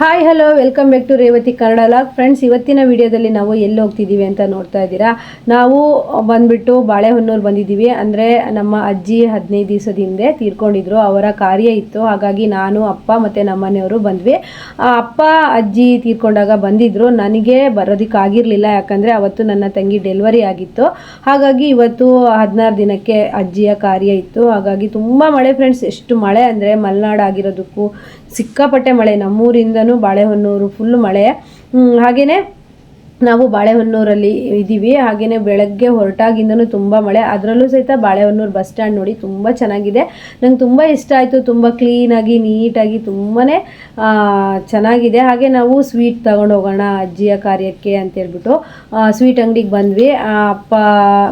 Hi hello welcome back to Revathi Kannada vlog friends. ಇವತ್ತಿನ ವಿಡಿಯೋದಲ್ಲಿ ನಾವು ಎಲ್ಲಿ ಹೋಗ್ತಿದ್ದೀವಿ ಅಂತ ನೋಡ್ತಾ ಇದ್ದೀರಾ. ನಾವು ಬಂದ್ಬಿಟ್ಟು ಬಾಳೆಹೊನ್ನೂರು ಬಂದಿದ್ದೀವಿ. ಅಂದರೆ ನಮ್ಮ ಅಜ್ಜಿ 15 ದಿವಸದ ಹಿಂದೆ ತೀರ್ಕೊಂಡಿದ್ರು. ಅವರ ಕಾರ್ಯ ಇತ್ತು, ಹಾಗಾಗಿ ನಾನು ಅಪ್ಪ ಮತ್ತು ನಮ್ಮ ಮನೆಯವರು ಬಂದ್ವಿ. ಅಪ್ಪ ಅಜ್ಜಿ ತೀರ್ಕೊಂಡಾಗ ಬಂದಿದ್ದರು. ನನಗೆ ಬರೋದಕ್ಕಾಗಿರಲಿಲ್ಲ, ಯಾಕಂದರೆ ಅವತ್ತು ನನ್ನ ತಂಗಿ ಡೆಲಿವರಿ ಆಗಿತ್ತು. ಹಾಗಾಗಿ ಇವತ್ತು 16 ದಿನಕ್ಕೆ ಅಜ್ಜಿಯ ಕಾರ್ಯ ಇತ್ತು. ಹಾಗಾಗಿ ತುಂಬ ಮಳೆ ಫ್ರೆಂಡ್ಸ್. ಎಷ್ಟು ಮಳೆ ಅಂದರೆ ಮಲೆನಾಡು ಆಗಿರೋದಕ್ಕೂ ಸಿಕ್ಕಾಪಟ್ಟೆ ಮಳೆ. ನಮ್ಮೂರಿಂದನೂ ಬಾಳೆಹೊನ್ನೂರು ಫುಲ್ ಮಳೆ. ಹಾಗೆಯೇ ನಾವು ಬಾಳೆಹೊನ್ನೂರಲ್ಲಿ ಇದ್ದೀವಿ. ಹಾಗೆಯೇ ಬೆಳಗ್ಗೆ ಹೊರಟಾಗಿಂದನೂ ತುಂಬ ಮಳೆ. ಅದರಲ್ಲೂ ಸಹಿತ ಬಾಳೆಹೊನ್ನೂರು ಬಸ್ ಸ್ಟ್ಯಾಂಡ್ ನೋಡಿ ತುಂಬ ಚೆನ್ನಾಗಿದೆ. ನಂಗೆ ತುಂಬ ಇಷ್ಟ ಆಯಿತು. ತುಂಬ ಕ್ಲೀನಾಗಿ ನೀಟಾಗಿ ತುಂಬಾ ಚೆನ್ನಾಗಿದೆ. ಹಾಗೆ ನಾವು ಸ್ವೀಟ್ ತಗೊಂಡು ಹೋಗೋಣ ಅಜ್ಜಿಯ ಕಾರ್ಯಕ್ಕೆ ಅಂತೇಳ್ಬಿಟ್ಟು ಸ್ವೀಟ್ ಅಂಗಡಿಗೆ ಬಂದ್ವಿ. ಅಪ್ಪ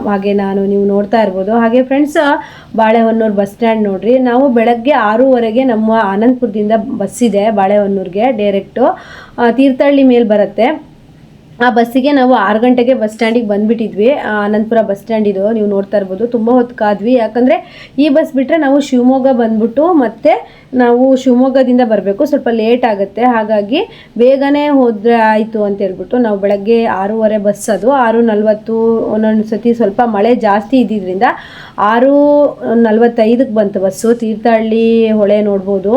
ಹಾಗೆ ನಾನು, ನೀವು ನೋಡ್ತಾ ಇರ್ಬೋದು. ಹಾಗೆ ಫ್ರೆಂಡ್ಸ್, ಬಾಳೆಹೊನ್ನೂರು ಬಸ್ ಸ್ಟ್ಯಾಂಡ್ ನೋಡ್ರಿ. ನಾವು ಬೆಳಗ್ಗೆ 6:30ಗೆ ನಮ್ಮ ಆನಂದಪುರದಿಂದ ಬಸ್ ಇದೆ ಬಾಳೆಹೊನ್ನೂರಿಗೆ ಡೈರೆಕ್ಟು. ತೀರ್ಥಹಳ್ಳಿ ಮೇಲೆ ಬರುತ್ತೆ. ಆ ಬಸ್ಸಿಗೆ ನಾವು 6 ಗಂಟೆಗೆ ಬಸ್ ಸ್ಟ್ಯಾಂಡಿಗೆ ಬಂದುಬಿಟ್ಟಿದ್ವಿ. ಆನಂದಪುರ ಬಸ್ ಸ್ಟ್ಯಾಂಡ್ ಇದು, ನೀವು ನೋಡ್ತಾ ಇರ್ಬೋದು. ತುಂಬ ಹೊತ್ತು ಕಾದ್ವಿ, ಯಾಕಂದರೆ ಈ ಬಸ್ ಬಿಟ್ಟರೆ ನಾವು ಶಿವಮೊಗ್ಗ ಬಂದ್ಬಿಟ್ಟು ಮತ್ತೆ ನಾವು ಶಿವಮೊಗ್ಗದಿಂದ ಬರಬೇಕು, ಸ್ವಲ್ಪ ಲೇಟ್ ಆಗುತ್ತೆ. ಹಾಗಾಗಿ ಬೇಗನೆ ಹೋದರೆ ಆಯಿತು ಅಂತ ಹೇಳ್ಬಿಟ್ಟು ನಾವು ಬೆಳಗ್ಗೆ 6:30 ಬಸ್, ಅದು 6:40. ಒಂದೊಂದು ಸತಿ ಸ್ವಲ್ಪ ಮಳೆ ಜಾಸ್ತಿ ಇದ್ದಿದ್ದರಿಂದ 6:45ಕ್ಕೆ ಬಂತು ಬಸ್ಸು. ತೀರ್ಥಹಳ್ಳಿ ಹೊಳೆ ನೋಡ್ಬೋದು.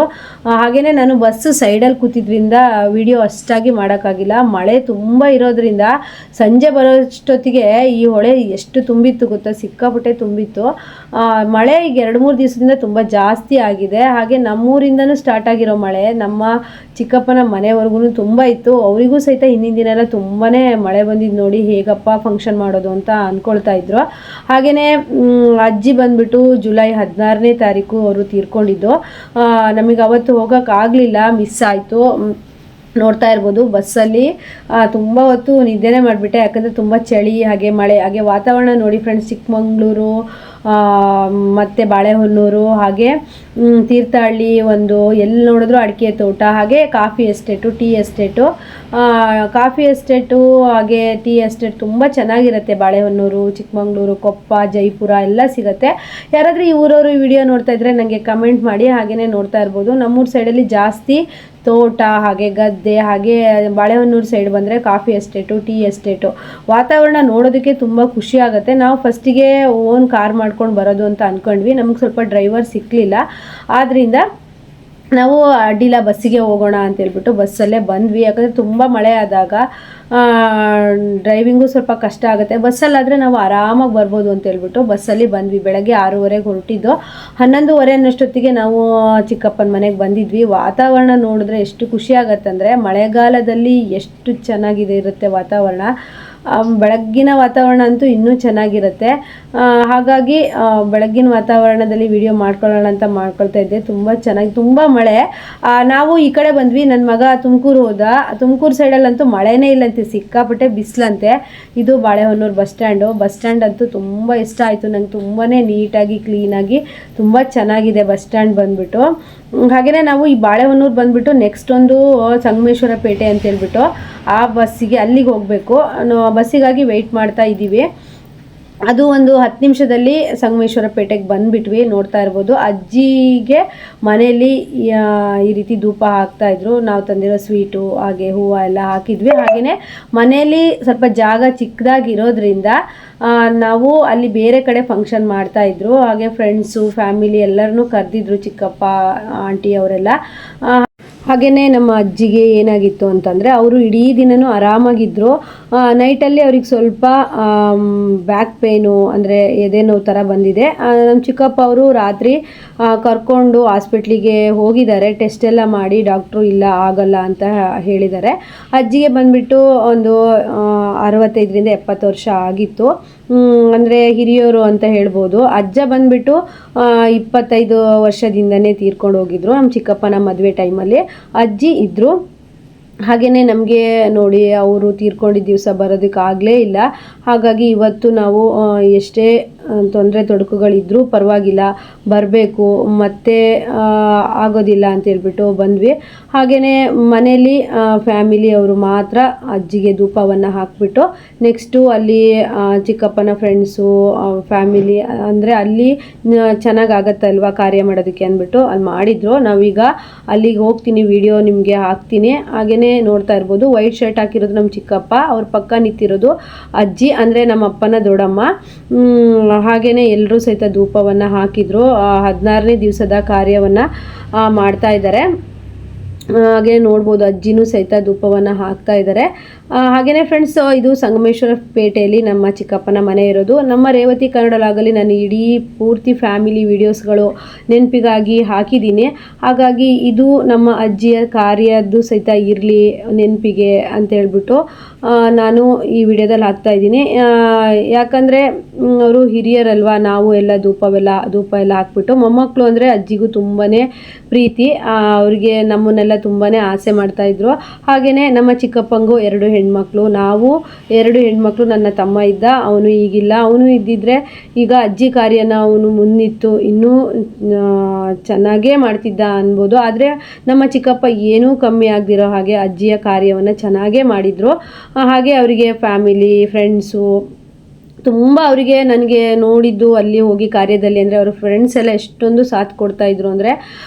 ಹಾಗೆಯೇ ನಾನು ಬಸ್ಸು ಸೈಡಲ್ಲಿ ಕೂತಿದ್ರಿಂದ ವಿಡಿಯೋ ಅಷ್ಟಾಗಿ ಮಾಡೋಕ್ಕಾಗಿಲ್ಲ. ಮಳೆ ತುಂಬ ಇರೋದ್ರಿಂದ ಸಂಜೆ ಬರೋಷ್ಟೊತ್ತಿಗೆ ಈ ಹೊಳೆ ಎಷ್ಟು ತುಂಬಿತ್ತು ಗೊತ್ತಾ, ಸಿಕ್ಕಾಪಟ್ಟೆ ತುಂಬಿತ್ತು. ಮಳೆ ಈಗ 2-3 ದಿವಸದಿಂದ ತುಂಬ ಜಾಸ್ತಿ ಆಗಿದೆ. ಹಾಗೆ ನಮ್ಮೂರಿಂದನೂ ಸ್ಟಾರ್ಟ್ ಆಗಿರೋ ಮಳೆ ನಮ್ಮ ಚಿಕ್ಕಪ್ಪನ ಮನೆವರೆಗೂ ತುಂಬ ಇತ್ತು. ಅವರಿಗೂ ಸಹಿತ ಹಿಂದಿನ ದಿನ ಎಲ್ಲ ತುಂಬಾ ಮಳೆ ಬಂದಿದ್ದು ನೋಡಿ ಹೇಗಪ್ಪ ಫಂಕ್ಷನ್ ಮಾಡೋದು ಅಂತ ಅಂದ್ಕೊಳ್ತಾ ಇದ್ರು. ಹಾಗೆಯೇ ಅಜ್ಜಿ ಬಂದುಬಿಟ್ಟು ಜುಲೈ 16ನೇ ತಾರೀಕು ಅವರು ತೀರ್ಕೊಂಡಿದ್ದು. ನಮಗೆ ಅವತ್ತು ಹೋಗೋಕ್ಕಾಗಲಿಲ್ಲ, ಮಿಸ್ ಆಯಿತು. ನೋಡ್ತಾ ಇರ್ಬೋದು ಬಸ್ಸಲ್ಲಿ ತುಂಬ ಹೊತ್ತು ನಿದ್ದೆನೇ ಮಾಡಿಬಿಟ್ಟೆ, ಯಾಕಂದರೆ ತುಂಬ ಚಳಿ ಹಾಗೆ ಮಳೆ. ಹಾಗೆ ವಾತಾವರಣ ನೋಡಿ ಫ್ರೆಂಡ್ಸ್. ಚಿಕ್ಕಮಂಗ್ಳೂರು ಮತ್ತು ಬಾಳೆಹೊನ್ನೂರು ಹಾಗೆ ತೀರ್ಥಹಳ್ಳಿ, ಒಂದು ಎಲ್ಲಿ ನೋಡಿದ್ರು ಅಡಿಕೆ ತೋಟ, ಹಾಗೆ coffee estate, tea estate. Coffee estate ಹಾಗೆ ಟೀ ಎಸ್ಟೇಟ್ ತುಂಬ ಚೆನ್ನಾಗಿರುತ್ತೆ. ಬಾಳೆಹೊನ್ನೂರು, ಚಿಕ್ಕಮಂಗ್ಳೂರು, ಕೊಪ್ಪ, ಜೈಪುರ ಎಲ್ಲ ಸಿಗುತ್ತೆ. ಯಾರಾದರೂ ಈ ಊರವರು ಈ ವಿಡಿಯೋ ನೋಡ್ತಾ ಇದ್ದರೆ ನನಗೆ ಕಮೆಂಟ್ ಮಾಡಿ. ಹಾಗೆಯೇ ನೋಡ್ತಾ ಇರ್ಬೋದು, ನಮ್ಮೂರ ಸೈಡಲ್ಲಿ ಜಾಸ್ತಿ ತೋಟ ಹಾಗೆ ಗದ್ದೆ. ಹಾಗೆ ಬಾಳೆಹೊನ್ನೂರು ಸೈಡ್ ಬಂದರೆ ಕಾಫಿ ಎಸ್ಟೇಟು, ಟೀ ಎಸ್ಟೇಟು. ವಾತಾವರಣ ನೋಡೋದಕ್ಕೆ ತುಂಬ ಖುಷಿ ಆಗುತ್ತೆ. ನಾವು ಫಸ್ಟಿಗೆ ಓನ್ ಕಾರ್ ಮಾಡ್ಕೊಂಡು ಬರೋದು ಅಂತ ಅಂದ್ಕೊಂಡ್ವಿ. ನಮಗೆ ಸ್ವಲ್ಪ ಡ್ರೈವರ್ ಸಿಕ್ಕಲಿಲ್ಲ, ಆದ್ದರಿಂದ ನಾವು ಅಡ್ಡಿಲ್ಲ ಬಸ್ಸಿಗೆ ಹೋಗೋಣ ಅಂತೇಳ್ಬಿಟ್ಟು ಬಸ್ಸಲ್ಲೇ ಬಂದ್ವಿ. ಯಾಕಂದರೆ ತುಂಬ ಮಳೆ ಆದಾಗ ಡ್ರೈವಿಂಗು ಸ್ವಲ್ಪ ಕಷ್ಟ ಆಗುತ್ತೆ. ಬಸ್ಸಲ್ಲಾದರೆ ನಾವು ಆರಾಮಾಗಿ ಬರ್ಬೋದು ಅಂತೇಳ್ಬಿಟ್ಟು ಬಸ್ಸಲ್ಲಿ ಬಂದ್ವಿ. ಬೆಳಗ್ಗೆ 6:30ಗೆ ಹೊರಟಿದ್ದು 11:30 ಅನ್ನೋಷ್ಟೊತ್ತಿಗೆ ನಾವು ಚಿಕ್ಕಪ್ಪನ ಮನೆಗೆ ಬಂದಿದ್ವಿ. ವಾತಾವರಣ ನೋಡಿದ್ರೆ ಎಷ್ಟು ಖುಷಿ ಆಗುತ್ತಂದರೆ, ಮಳೆಗಾಲದಲ್ಲಿ ಎಷ್ಟು ಚೆನ್ನಾಗಿದೆ ಇರುತ್ತೆ ವಾತಾವರಣ. ಬೆಳಗ್ಗಿನ ವಾತಾವರಣ ಅಂತೂ ಇನ್ನೂ ಚೆನ್ನಾಗಿರುತ್ತೆ. ಹಾಗಾಗಿ ಬೆಳಗ್ಗಿನ ವಾತಾವರಣದಲ್ಲಿ ವಿಡಿಯೋ ಮಾಡ್ಕೊಳ್ಳೋಣ ಅಂತ ಮಾಡ್ಕೊಳ್ತಾ ಇದ್ದೆ. ತುಂಬ ಚೆನ್ನಾಗಿ, ತುಂಬ ಮಳೆ. ನಾವು ಈ ಕಡೆ ಬಂದ್ವಿ. ನನ್ನ ಮಗ ತುಮಕೂರು ಹೋದ. ತುಮಕೂರು ಸೈಡಲ್ಲಂತೂ ಮಳೆನೇ ಇಲ್ಲಂತೆ, ಸಿಕ್ಕಾಪಟ್ಟೆ ಬಿಸಿಲಂತೆ. ಇದು Balehonnur bus stand. Bus stand ಅಂತೂ ತುಂಬ ಇಷ್ಟ ಆಯಿತು ನಂಗೆ. ತುಂಬಾ ನೀಟಾಗಿ ಕ್ಲೀನಾಗಿ ತುಂಬ ಚೆನ್ನಾಗಿದೆ ಬಸ್ ಸ್ಟ್ಯಾಂಡ್ ಬಂದುಬಿಟ್ಟು. ಹಾಗೆಯೇ ನಾವು ಈ ಬಾಳೆಹೊನ್ನೂರು ಬಂದುಬಿಟ್ಟು ನೆಕ್ಸ್ಟ್ ಒಂದು ಸಂಗಮೇಶ್ವರ ಪೇಟೆ ಅಂತೇಳ್ಬಿಟ್ಟು ಆ ಬಸ್ಸಿಗೆ ಅಲ್ಲಿಗೆ ಹೋಗಬೇಕು. ಬಸ್ಸಿಗಾಗಿ ವೆಯ್ಟ್ ಮಾಡ್ತಾ ಇದ್ದೀವಿ. ಅದು ಒಂದು 10 ನಿಮಿಷದಲ್ಲಿ ಸಂಗಮೇಶ್ವರ ಪೇಟೆಗೆ ಬಂದುಬಿಟ್ವಿ. ನೋಡ್ತಾ ಇರ್ಬೋದು, ಅಜ್ಜಿಗೆ ಮನೆಯಲ್ಲಿ ಈ ರೀತಿ ಧೂಪ ಹಾಕ್ತಾಯಿದ್ರು. ನಾವು ತಂದಿರೋ ಸ್ವೀಟು ಹಾಗೆ ಹೂವು ಎಲ್ಲ ಹಾಕಿದ್ವಿ. ಹಾಗೆಯೇ ಮನೆಯಲ್ಲಿ ಸ್ವಲ್ಪ ಜಾಗ ಚಿಕ್ಕದಾಗಿರೋದ್ರಿಂದ ನಾವು ಅಲ್ಲಿ ಬೇರೆ ಕಡೆ ಫಂಕ್ಷನ್ ಮಾಡ್ತಾಯಿದ್ರು. ಹಾಗೆ ಫ್ರೆಂಡ್ಸು ಫ್ಯಾಮಿಲಿ ಎಲ್ಲರನ್ನೂ ಕರೆದಿದ್ರು, ಚಿಕ್ಕಪ್ಪ ಆಂಟಿ ಅವರೆಲ್ಲ. ಹಾಗೆಯೇ ನಮ್ಮ ಅಜ್ಜಿಗೆ ಏನಾಗಿತ್ತು ಅಂತಂದರೆ, ಅವರು ಇಡೀ ದಿನವೂ ಆರಾಮಾಗಿದ್ದರು. ನೈಟಲ್ಲಿ ಅವ್ರಿಗೆ ಸ್ವಲ್ಪ ಬ್ಯಾಕ್ ಪೇನು ಅಂದರೆ ಎದೆ ನೋವು ಥರ ಬಂದಿದೆ. ನಮ್ಮ ಚಿಕ್ಕಪ್ಪ ಅವರು ರಾತ್ರಿ ಕರ್ಕೊಂಡು ಹಾಸ್ಪಿಟ್ಲಿಗೆ ಹೋಗಿದ್ದಾರೆ. ಟೆಸ್ಟ್ ಎಲ್ಲ ಮಾಡಿ ಡಾಕ್ಟ್ರು ಇಲ್ಲ ಆಗಲ್ಲ ಅಂತ ಹೇಳಿದ್ದಾರೆ. ಅಜ್ಜಿಗೆ ಬಂದುಬಿಟ್ಟು ಒಂದು 65ರಿಂದ 70 ವರ್ಷ ಆಗಿತ್ತು. ಅಂದರೆ ಹಿರಿಯವರು ಅಂತ ಹೇಳ್ಬೋದು. ಅಜ್ಜ ಬಂದುಬಿಟ್ಟು 25 ವರ್ಷದಿಂದನೇ ತೀರ್ಕೊಂಡು ಹೋಗಿದ್ರು. ನಮ್ಮ ಚಿಕ್ಕಪ್ಪನ ಮದುವೆ ಟೈಮಲ್ಲಿ ಅಜ್ಜಿ ಇದ್ದರು. ಹಾಗೆಯೇ ನಮಗೆ ನೋಡಿ ಅವರು ತೀರ್ಕೊಂಡಿದ್ದ ದಿವಸ ಬರೋದಕ್ಕಾಗಲೇ ಇಲ್ಲ. ಹಾಗಾಗಿ ಇವತ್ತು ನಾವು ಎಷ್ಟೇ ತೊಂದರೆ ತೊಡಕುಗಳಿದ್ರೂ ಪರವಾಗಿಲ್ಲ, ಬರಬೇಕು ಮತ್ತೆ ಆಗೋದಿಲ್ಲ ಅಂತೇಳ್ಬಿಟ್ಟು ಬಂದ್ವಿ. ಹಾಗೆಯೇ ಮನೇಲಿ ಫ್ಯಾಮಿಲಿಯವರು ಮಾತ್ರ ಅಜ್ಜಿಗೆ ಧೂಪವನ್ನು ಹಾಕಿಬಿಟ್ಟು ನೆಕ್ಸ್ಟು ಅಲ್ಲಿ ಚಿಕ್ಕಪ್ಪನ ಫ್ರೆಂಡ್ಸು ಫ್ಯಾಮಿಲಿ ಅಂದರೆ ಅಲ್ಲಿ ಚೆನ್ನಾಗಾಗತ್ತಲ್ವ ಕಾರ್ಯ ಮಾಡೋದಕ್ಕೆ ಅಂದ್ಬಿಟ್ಟು ಅಲ್ಲಿ ಮಾಡಿದ್ರು. ನಾವೀಗ ಅಲ್ಲಿಗೆ ಹೋಗ್ತೀನಿ, ವಿಡಿಯೋ ನಿಮಗೆ ಹಾಕ್ತೀನಿ. ಹಾಗೆಯೇ ನೋಡ್ತಾ ಇರ್ಬೋದು, ವೈಟ್ ಶರ್ಟ್ ಹಾಕಿರೋದು ನಮ್ಮ ಚಿಕ್ಕಪ್ಪ, ಅವ್ರ ಪಕ್ಕ ನಿಂತಿರೋದು ಅಜ್ಜಿ ಅಂದರೆ ನಮ್ಮ ಅಪ್ಪನ ದೊಡ್ಡಮ್ಮ. ಹಾಗೆಯೇ ಎಲ್ಲರೂ ಸಹಿತ ಧೂಪವನ್ನು ಹಾಕಿದ್ರು. 16ನೇ ದಿವಸದ ಕಾರ್ಯವನ್ನು ಮಾಡ್ತಾ ಇದ್ದಾರೆ. ಹಾಗೆ ನೋಡ್ಬೋದು ಅಜ್ಜಿನೂ ಸಹಿತ ಧೂಪವನ್ನು ಹಾಕ್ತಾ ಇದ್ದಾರೆ. ಹಾಗೆಯೇ ಫ್ರೆಂಡ್ಸ್, ಇದು ಸಂಗಮೇಶ್ವರ ಪೇಟೆಯಲ್ಲಿ ನಮ್ಮ ಚಿಕ್ಕಪ್ಪನ ಮನೆ ಇರೋದು. ನಮ್ಮ ರೇವತಿ ಕನ್ನಡಲಾಗಲಿ ನಾನು ಇಡೀ ಪೂರ್ತಿ ಫ್ಯಾಮಿಲಿ ವೀಡಿಯೋಸ್ಗಳು ನೆನಪಿಗಾಗಿ ಹಾಕಿದ್ದೀನಿ. ಹಾಗಾಗಿ ಇದು ನಮ್ಮ ಅಜ್ಜಿಯ ಕಾರ್ಯದ್ದು ಸಹಿತ ಇರಲಿ ನೆನಪಿಗೆ ಅಂತೇಳ್ಬಿಟ್ಟು ನಾನು ಈ ವಿಡಿಯೋದಲ್ಲಿ ಹಾಕ್ತಾ ಇದ್ದೀನಿ. ಯಾಕಂದರೆ ಅವರು ಹಿರಿಯರಲ್ವ, ನಾವು ಎಲ್ಲ ಧೂಪ ಎಲ್ಲ ಹಾಕ್ಬಿಟ್ಟು, ಮೊಮ್ಮಕ್ಕಳು ಅಂದರೆ ಅಜ್ಜಿಗೂ ತುಂಬಾ ಪ್ರೀತಿ, ಅವರಿಗೆ ನಮ್ಮನ್ನೆಲ್ಲ ತುಂಬಾ ಆಸೆ ಮಾಡ್ತಾಯಿದ್ರು. ಹಾಗೆಯೇ ನಮ್ಮ ಚಿಕ್ಕಪ್ಪಂಗೂ 2 ಹೆಣ್ಮಕ್ಳು, ನಾವು 2 ಹೆಣ್ಮಕ್ಳು, ನನ್ನ ತಮ್ಮ ಇದ್ದ, ಅವನು ಈಗಿಲ್ಲ. ಅವನು ಇದ್ದಿದ್ರೆ ಈಗ ಅಜ್ಜಿ ಕಾರ್ಯನ ಅವನು ಮುನ್ನಿತ್ತು ಇನ್ನೂ ಚೆನ್ನಾಗೇ ಮಾಡ್ತಿದ್ದ ಅನ್ಬೋದು. ಆದರೆ ನಮ್ಮ ಚಿಕ್ಕಪ್ಪ ಏನೂ ಕಮ್ಮಿ ಆಗದಿರೋ ಹಾಗೆ ಅಜ್ಜಿಯ ಕಾರ್ಯವನ್ನು ಚೆನ್ನಾಗೇ ಮಾಡಿದರು. ಹಾಗೆ ಅವರಿಗೆ ಫ್ಯಾಮಿಲಿ ಫ್ರೆಂಡ್ಸು ತುಂಬ ಅವರಿಗೆ ನನಗೆ ನೋಡಿದ್ದು ಅಲ್ಲಿ ಹೋಗಿ ಕಾರ್ಯದಲ್ಲಿ ಅಂದರೆ ಅವ್ರ ಫ್ರೆಂಡ್ಸ್ ಎಲ್ಲ ಎಷ್ಟೊಂದು ಸಾಥ್ ಕೊಡ್ತಾಯಿದ್ರು ಅಂದರೆ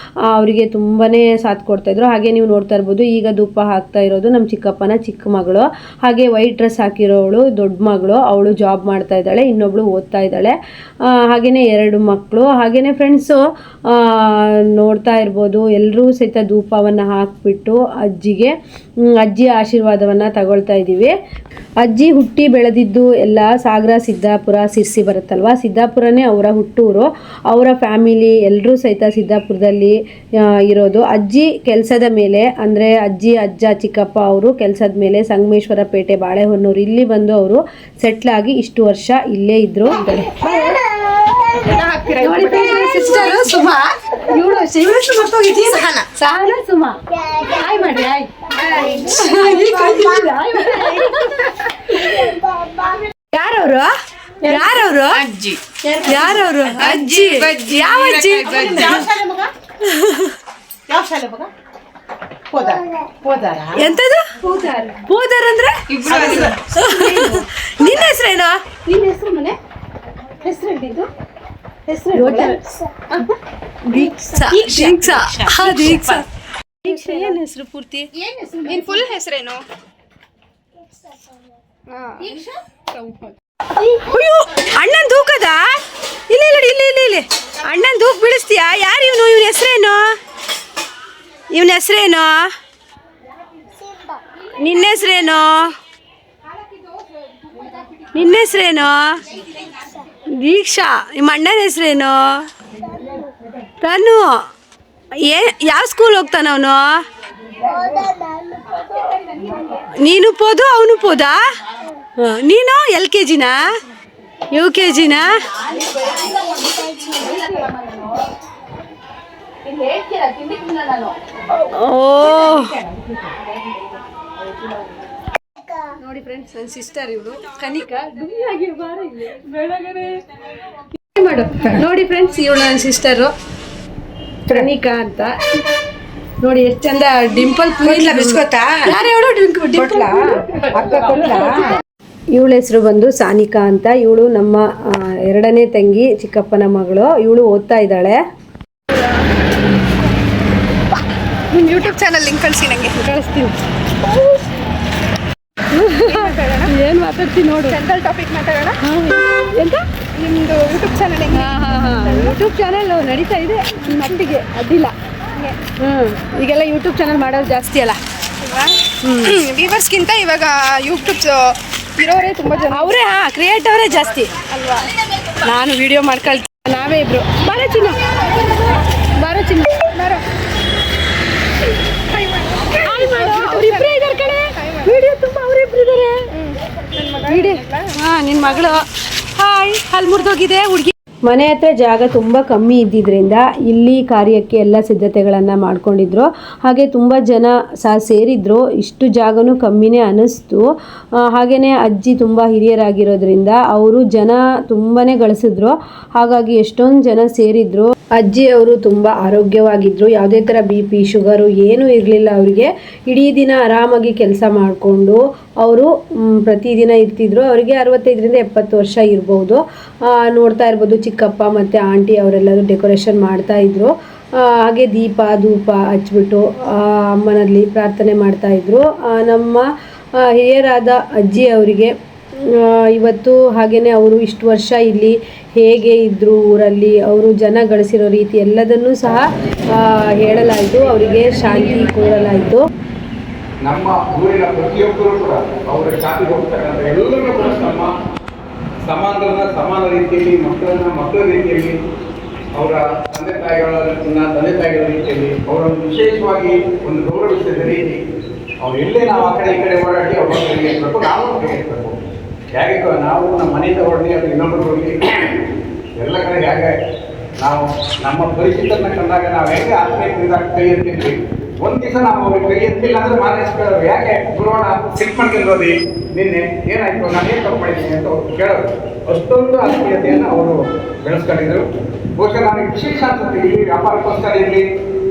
ಅವರಿಗೆ ತುಂಬಾ ಸಾಥ್ ಕೊಡ್ತಾಯಿದ್ರು. ಹಾಗೆ ನೀವು ನೋಡ್ತಾ ಇರ್ಬೋದು, ಈಗ ಧೂಪ ಹಾಕ್ತಾ ಇರೋದು ನಮ್ಮ ಚಿಕ್ಕಪ್ಪನ ಚಿಕ್ಕ ಮಗಳು. ಹಾಗೆ ವೈಟ್ ಡ್ರೆಸ್ ಹಾಕಿರೋವಳು ದೊಡ್ಡ ಮಗಳು, ಅವಳು ಜಾಬ್ ಮಾಡ್ತಾ ಇದ್ದಾಳೆ, ಇನ್ನೊಬ್ಳು ಓದ್ತಾ ಇದ್ದಾಳೆ. ಹಾಗೆಯೇ 2 ಮಕ್ಕಳು. ಹಾಗೆಯೇ ಫ್ರೆಂಡ್ಸು ನೋಡ್ತಾ ಇರ್ಬೋದು, ಎಲ್ಲರೂ ಸಹಿತ ಧೂಪವನ್ನು ಹಾಕಿಬಿಟ್ಟು ಅಜ್ಜಿಯ ಆಶೀರ್ವಾದವನ್ನು ತಗೊಳ್ತಾ ಇದ್ದೀವಿ. ಅಜ್ಜಿ ಹುಟ್ಟಿ ಬೆಳೆದಿದ್ದು ಎಲ್ಲ ಸಾಗರ, ಸಿದ್ದಾಪುರ, ಸಿರ್ಸಿ ಬರುತ್ತಲ್ವ, ಸಿದ್ದಾಪುರನೇ ಅವರ ಹುಟ್ಟೂರು. ಅವರ ಫ್ಯಾಮಿಲಿ ಎಲ್ಲರೂ ಸಹಿತ ಸಿದ್ದಾಪುರದಲ್ಲಿ ಇರೋದು. ಅಜ್ಜಿ ಕೆಲಸದ ಮೇಲೆ ಅಂದರೆ ಅಜ್ಜಿ ಅಜ್ಜ ಚಿಕ್ಕಪ್ಪ ಅವರು ಕೆಲಸದ ಮೇಲೆ ಸಂಗಮೇಶ್ವರ ಪೇಟೆ ಬಾಳೆಹೊನ್ನೂರು ಇಲ್ಲಿ ಬಂದು ಅವರು ಸೆಟ್ಲಾಗಿ ಇಷ್ಟು ವರ್ಷ ಇಲ್ಲೇ ಇದ್ರು. ಯಾರವರು ಅಜ್ಜಿ? ಯಾರವರು ಅಜ್ಜಿ? ಯಾವ ಅಜ್ಜಿ? ಎಂತದು ಪೂದಾರ್ ಅಂದ್ರೆ? ನಿನ್ನ ಹೆಸರೇನು? ನಿನ್ನ ಹೆಸರು ಮನೆ ಹೆಸರು ಹೇಳಿದ್ದು ದೀಕ್ಷಾ. ಏನ್ ಹೆಸರು ಪೂರ್ತಿ? ನಿನ್ ಫುಲ್ ಹೆಸರೇನು? ಅಣ್ಣನ್ ದೂಕದ? ಇಲ್ಲಿ ಅಣ್ಣನ್ ದೂಕ್ ಬಿಡಿಸ್ತೀಯಾ? ಯಾರು ಇವನು? ಇವನ ಹೆಸರೇನು? ನಿನ್ನ ಹೆಸರೇನು? ದೀಕ್ಷಾ. ನಿಮ್ಮ ಅಣ್ಣನ ಹೆಸರೇನು? ತನು. ಯಾವ ಸ್ಕೂಲ್ ಹೋಗ್ತಾನ ಅವನು? ನೀನು ಪೋದು ಅವನು ಪೋದಾ? ನೀನು LKGನಾ UKGನಾ? ಓ ನೋಡಿ ಫ್ರೆಂಡ್ಸ್, ನನ್ನ ಸಿಸ್ಟರ್ ಇವಳು ಕನಿಕಾ. ಮಾಡು ನೋಡಿ ಫ್ರೆಂಡ್ಸ್, ಇವಳು ನನ್ನ ಸಿಸ್ಟರು ಕನಿಕಾ ಅಂತ. ನೋಡಿ ಎಷ್ಟು ಚಂದ ಡಿಂಪಲ್. ಇವಳ ಹೆಸರು ಬಂದು ಸಾನಿಕಾ ಅಂತ. ಇವಳು ನಮ್ಮ 2ನೇ ತಂಗಿ, ಚಿಕ್ಕಪ್ಪನ ಮಗಳು. ಇವಳು ಓದ್ತಾ ಇದ್ದಾಳೆ. ನಿಮ್ಮ ಯೂಟ್ಯೂಬ್ ಚಾನಲ್ ಲಿಂಕ್ ಕಳಿಸಿ, ನನಗೆ ಕಳಿಸ್ತೀನಿ. ಏನು ಮಾತಾಡ್ತೀನಿ ನೋಡು. ಜನರಲ್ ಟಾಪಿಕ್ ಮಾತಾಡೋಣ. ಎಂತ ನಿಮ್ಮದು ಯೂಟ್ಯೂಬ್ ಚಾನಲ್? ಯೂಟ್ಯೂಬ್ ಚಾನಲ್ ನಡೀತಾ ಇದೆ ಮಟ್ಟಿಗೆ, ಅಡ್ಡಿಲ್ಲ. ಈಗೆಲ್ಲ ಯೂಟ್ಯೂಬ್ ಚಾನಲ್ ಮಾಡೋದು ಜಾಸ್ತಿ ಅಲ್ಲ ವ್ಯೂವರ್ಸ್ಗಿಂತ ಇವಾಗ ಯೂಟ್ಯೂಬ್ ಇರೋರೇ ತುಂಬ ಜನ. ಅವರೇ ಕ್ರಿಯೇಟವರೇ ಜಾಸ್ತಿ ಅಲ್ವಾ? ನಾನು ವಿಡಿಯೋ ಮಾಡ್ಕೊಳ್ತೀನಿ. ನಾವೇ ಇಬ್ರು. ಬಾರೋ ಚಿನ್ನ ಅವರಿಬ್ಬರೇ ಇದ್ದಾರೆ ಕಡೆ. ವಿಡಿಯೋ ತುಂಬ ಅವರಿಬ್ರು ಇದ್ದಾರೆ. ನಿನ್ನ ಮಗಳು ಹಾಯ್. ಅಲ್ಲಿ ಮುರಿದೋಗಿದೆ ಹುಡುಗಿ. ಮನೆ ಹತ್ರ ಜಾಗ ತುಂಬ ಕಮ್ಮಿ ಇದ್ದಿದ್ದರಿಂದ ಇಲ್ಲಿ ಕಾರ್ಯಕ್ಕೆ ಎಲ್ಲ ಸಿದ್ಧತೆಗಳನ್ನು ಮಾಡ್ಕೊಂಡಿದ್ರು. ಹಾಗೆ ತುಂಬ ಜನ ಸಹ ಸೇರಿದ್ರು. ಇಷ್ಟು ಜಾಗನೂ ಕಮ್ಮಿನೇ ಅನ್ನಿಸ್ತು. ಹಾಗೆಯೇ ಅಜ್ಜಿ ತುಂಬ ಹಿರಿಯರಾಗಿರೋದ್ರಿಂದ ಅವರು ಜನ ತುಂಬಾ ಗಳಿಸಿದ್ರು. ಹಾಗಾಗಿ ಎಷ್ಟೊಂದು ಜನ ಸೇರಿದ್ರು. ಅಜ್ಜಿ ಅವರು ತುಂಬ ಆರೋಗ್ಯವಾಗಿದ್ದರು. ಯಾವುದೇ ಥರ BP ಶುಗರು ಏನೂ ಇರಲಿಲ್ಲ ಅವರಿಗೆ. ಇಡೀ ದಿನ ಆರಾಮಾಗಿ ಕೆಲಸ ಮಾಡಿಕೊಂಡು ಅವರು ಪ್ರತಿದಿನ ಇರ್ತಿದ್ರು. ಅವರಿಗೆ 65ರಿಂದ 70 ವರ್ಷ ಇರ್ಬೋದು. ನೋಡ್ತಾ ಇರ್ಬೋದು ಚಿಕ್ಕಪ್ಪ ಮತ್ತು ಆಂಟಿ ಅವರೆಲ್ಲರೂ ಡೆಕೋರೇಷನ್ ಮಾಡ್ತಾಯಿದ್ರು. ಹಾಗೆ ದೀಪ ಧೂಪ ಹಚ್ಬಿಟ್ಟು ಅಮ್ಮನಲ್ಲಿ ಪ್ರಾರ್ಥನೆ ಮಾಡ್ತಾಯಿದ್ರು. ನಮ್ಮ ಹಿರಿಯರಾದ ಅಜ್ಜಿ ಅವರಿಗೆ ಇವತ್ತು ಹಾಗೆಯೇ ಅವರು ಇಷ್ಟು ವರ್ಷ ಇಲ್ಲಿ ಹೇಗೆ ಇದ್ದರು, ಊರಲ್ಲಿ ಅವರು ಜನ ಗಳಿಸಿರೋ ರೀತಿ ಎಲ್ಲದನ್ನೂ ಸಹ ಹೇಳಲಾಯಿತು. ಅವರಿಗೆ ಶಾಂತಿ ಕೋರಲಾಯಿತು. ನಮ್ಮ ಊರಿನ ಪ್ರತಿಯೊಬ್ಬರು ಕೂಡ ಅವರ ಶಾಲೆಗೆ ಹೋಗ್ತಕ್ಕಂಥ ಎಲ್ಲರೂ ಕೂಡ ಸಮಾನ ರೀತಿಯಲ್ಲಿ ಮಕ್ಕಳ ರೀತಿಯಲ್ಲಿ ಅವರ ತಂದೆ ತಾಯಿಗಳ ರೀತಿಯಲ್ಲಿ ಅವರನ್ನು ವಿಶೇಷವಾಗಿ ಒಂದು ಗೌರವಿಸಿದ ರೀತಿ ಅವ್ರು ಎಲ್ಲೇ ನಾವು ಆ ಕಡೆ ಈ ಕಡೆ ಓಡಾಡಿ ಅವ್ರನ್ನ ಕೈಗೆತ್ತಬೇಕು, ನಾವು ಕೈಗೆತ್ತಬೇಕು. ಹೇಗೆ ನಾವು ನಮ್ಮ ಮನೆಯಿಂದ ಹೊರಡಿ ಅದು ಇನ್ನೊಬ್ಬರು ಹೋಗಿ ಎಲ್ಲ ಕಡೆ ಹೇಗೆ ನಾವು ನಮ್ಮ ಪರಿಚಿತರನ್ನ ಕಂಡಾಗ ನಾವು ಹೇಗೆ ಆತ್ಮೀಯತೆಯಿಂದ ಕೈ ಎತ್ತಿದ್ವಿ, ಒಂದು ದಿವಸ ನಾವು ಅವ್ರಿಗೆ ಕೈ ಎತ್ತಿಲ್ಲ ಅಂದರೆ ಮಾತಾಡಿಸ್ಕೊಳ್ಳೋರು. ಯಾಕೆ ಗುರುವಾಣ ಸಿಕ್ ಮಾಡ್ಕೊಂಡ್ರೋದಿ ನಿನ್ನೆ ಏನಾಯ್ತು, ನಾನು ಏನು ತಪ್ಪು ಮಾಡಿದ್ದೀನಿ ಅಂತ ಅವ್ರು ಕೇಳೋರು. ಅಷ್ಟೊಂದು ಆತ್ಮೀಯತೆಯನ್ನು ಅವರು ಬೆಳೆಸ್ಕೊಂಡಿದ್ರು. ಬಹುಶಃ ನನಗೆ ವಿಶೇಷ ಅನ್ಸುತ್ತೆ, ಇಲ್ಲಿ ವ್ಯಾಪಾರಕ್ಕೋಸ್ಕರ ಇರಲಿ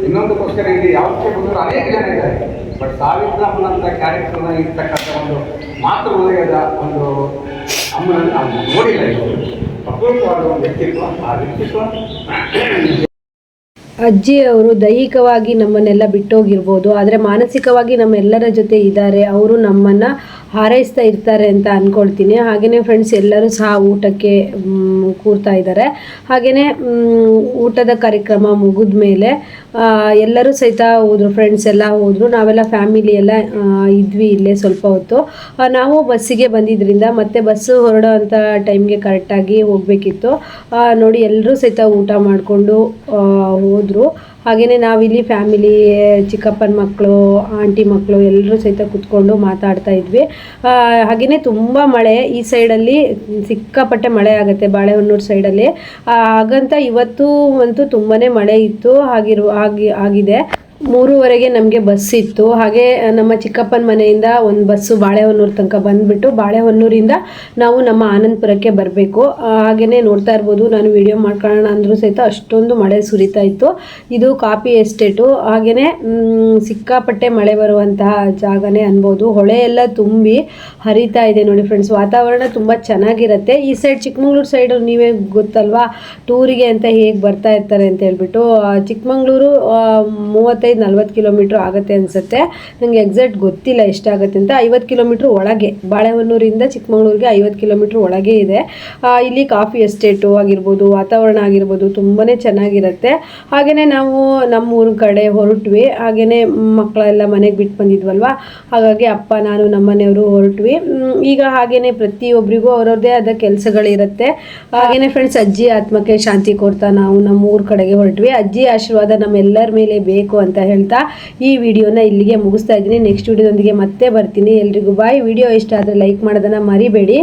ಇನ್ನೊಂದಕ್ಕೋಸ್ಕರ ಇಲ್ಲಿ ಯಾವತ್ತೇ ಬಂದರೂ ಅನೇಕ ಜನ ಇದ್ದಾರೆ. ಬಟ್ ಸಾವಿತ್ರಮ್ಮನಂಥ ಕ್ಯಾರೆಕ್ಟರ್ನ ಇರ್ತಕ್ಕಂಥ ಒಂದು ಮಾತೃ ಹೃದಯದ ಒಂದು ಅಮ್ಮನನ್ನು ನಾವು ನೋಡಿಲ್ಲ. ಅಪೂರ್ವವಾದ ಒಂದು ವ್ಯಕ್ತಿತ್ವ. ಆ ವ್ಯಕ್ತಿತ್ವ ಅಜ್ಜಿ ಅವರು ದೈಹಿಕವಾಗಿ ನಮ್ಮನ್ನೆಲ್ಲ ಬಿಟ್ಟೋಗಿರ್ಬೋದು, ಆದರೆ ಮಾನಸಿಕವಾಗಿ ನಮ್ಮೆಲ್ಲರ ಜೊತೆ ಇದ್ದಾರೆ. ಅವರು ನಮ್ಮನ್ನು ಹಾರೈಸ್ತಾ ಇರ್ತಾರೆ ಅಂತ ಅಂದ್ಕೊಳ್ತೀನಿ. ಹಾಗೆಯೇ ಫ್ರೆಂಡ್ಸ್ ಎಲ್ಲರೂ ಸಹ ಊಟಕ್ಕೆ ಕೂರ್ತಾ ಇದ್ದಾರೆ. ಹಾಗೆಯೇ ಊಟದ ಕಾರ್ಯಕ್ರಮ ಮುಗಿದ ಮೇಲೆ ಎಲ್ಲರೂ ಸಹಿತ ಹೋದರು. ಫ್ರೆಂಡ್ಸ್ ಎಲ್ಲ ಹೋದರು. ನಾವೆಲ್ಲ ಫ್ಯಾಮಿಲಿ ಎಲ್ಲ ಇದ್ವಿ ಇಲ್ಲೇ ಸ್ವಲ್ಪ ಹೊತ್ತು. ನಾವು ಬಸ್ಸಿಗೆ ಬಂದಿದ್ದರಿಂದ ಮತ್ತೆ ಬಸ್ಸು ಹೊರಡೋ ಅಂಥ ಟೈಮ್ಗೆ ಕರೆಕ್ಟಾಗಿ ಹೋಗಬೇಕಿತ್ತು. ನೋಡಿ ಎಲ್ಲರೂ ಸಹಿತ ಊಟ ಮಾಡಿಕೊಂಡು ಹೋದರು. ಹಾಗೆಯೇ ನಾವಿಲ್ಲಿ ಫ್ಯಾಮಿಲಿ ಚಿಕ್ಕಪ್ಪನ ಮಕ್ಕಳು ಆಂಟಿ ಮಕ್ಕಳು ಎಲ್ಲರೂ ಸಹಿತ ಕೂತ್ಕೊಂಡು ಮಾತಾಡ್ತಾ ಇದ್ವಿ. ಹಾಗೆಯೇ ತುಂಬ ಮಳೆ ಈ ಸೈಡಲ್ಲಿ ಸಿಕ್ಕಾಪಟ್ಟೆ ಮಳೆ ಆಗುತ್ತೆ ಬಾಳೆಹೊನ್ನೂರು ಸೈಡಲ್ಲಿ. ಹಾಗಂತ ಇವತ್ತು ಅಂತೂ ತುಂಬಾ ಮಳೆ ಇತ್ತು. ಆಗಿದೆ 3:15ಗೆ ನಮಗೆ ಬಸ್ ಇತ್ತು. ಹಾಗೆ ನಮ್ಮ ಚಿಕ್ಕಪ್ಪನ ಮನೆಯಿಂದ ಒಂದು ಬಸ್ಸು ಬಾಳೆಹೊನ್ನೂರು ತನಕ ಬಂದುಬಿಟ್ಟು ಬಾಳೆಹೊನ್ನೂರಿಂದ ನಾವು ನಮ್ಮ ಆನಂದಪುರಕ್ಕೆ ಬರಬೇಕು. ಹಾಗೆಯೇ ನೋಡ್ತಾ ಇರ್ಬೋದು, ನಾನು ವಿಡಿಯೋ ಮಾಡ್ಕೊಳ್ಳೋಣ ಅಂದರೂ ಸಹಿತ ಅಷ್ಟೊಂದು ಮಳೆ ಸುರಿತಾ ಇತ್ತು. ಇದು ಕಾಫಿ ಎಸ್ಟೇಟು. ಹಾಗೆಯೇ ಸಿಕ್ಕಾಪಟ್ಟೆ ಮಳೆ ಬರುವಂತಹ ಜಾಗನೇ ಅನ್ಬೋದು. ಹೊಳೆ ಎಲ್ಲ ತುಂಬಿ ಹರಿತಾ ಇದೆ ನೋಡಿ ಫ್ರೆಂಡ್ಸ್. ವಾತಾವರಣ ತುಂಬ ಚೆನ್ನಾಗಿರುತ್ತೆ. ಈ ಸೈಡ್ ಚಿಕ್ಕಮಂಗ್ಳೂರು ಸೈಡು ನೀವೇ ಗೊತ್ತಲ್ವಾ ಟೂರಿಗೆ ಅಂತ ಹೇಗೆ ಬರ್ತಾ ಇರ್ತಾರೆ ಅಂತ ಹೇಳ್ಬಿಟ್ಟು. ಚಿಕ್ಕಮಂಗ್ಳೂರು 35-40 ಕಿಲೋಮೀಟ್ರ್ ಆಗುತ್ತೆ ಅನಿಸುತ್ತೆ. ನನಗೆ ಎಕ್ಸಾಕ್ಟ್ ಗೊತ್ತಿಲ್ಲ ಎಷ್ಟಾಗುತ್ತೆ ಅಂತ. 50 ಕಿಲೋಮೀಟ್ರ್ ಒಳಗೆ ಬಾಳೆಹೊನ್ನೂರಿಂದ ಚಿಕ್ಕಮಂಗ್ಳೂರಿಗೆ 50 ಕಿಲೋಮೀಟ್ರ್ ಒಳಗೆ ಇದೆ. ಇಲ್ಲಿ ಕಾಫಿ ಎಸ್ಟೇಟು ಆಗಿರ್ಬೋದು, ವಾತಾವರಣ ಆಗಿರ್ಬೋದು ತುಂಬಾ ಚೆನ್ನಾಗಿರುತ್ತೆ. ಹಾಗೆಯೇ ನಾವು ನಮ್ಮೂರ ಕಡೆ ಹೊರಟ್ವಿ. ಹಾಗೆಯೇ ಮಕ್ಕಳೆಲ್ಲ ಮನೆಗೆ ಬಿಟ್ಟು ಬಂದಿದ್ವಲ್ವ, ಹಾಗಾಗಿ ಅಪ್ಪ ನಾನು ನಮ್ಮನೆಯವರು ಹೊರಟ್ವಿ. ಈಗ ಹಾಗೆಯೇ ಪ್ರತಿಯೊಬ್ಬರಿಗೂ ಅವ್ರವ್ರದ್ದೇ ಆದ ಕೆಲಸಗಳಿರುತ್ತೆ. ಹಾಗೆಯೇ ಫ್ರೆಂಡ್ಸ್ ಅಜ್ಜಿ ಆತ್ಮಕ್ಕೆ ಶಾಂತಿ ಕೋರ್ತಾ ನಾವು ನಮ್ಮೂರ ಕಡೆಗೆ ಹೊರಟ್ವಿ. ಅಜ್ಜಿ ಆಶೀರ್ವಾದ ನಮ್ಮೆಲ್ಲರ ಮೇಲೆ ಬೇಕು ಅಂತ ಹೇಳ್ತಾ ಈ ವಿಡಿಯೋನ ಇಲ್ಲಿಗೆ ಮುಗಿಸ್ತಾ ಇದ್ದೀನಿ. ನೆಕ್ಸ್ಟ್ ವಿಡಿಯೋದೊಂದಿಗೆ ಮತ್ತೆ ಬರ್ತೀನಿ. ಎಲ್ರಿಗೂ ಬಾಯ್. ವಿಡಿಯೋ ಇಷ್ಟ ಆದರೆ ಲೈಕ್ ಮಾಡೋದನ್ನು ಮರಿಬೇಡಿ.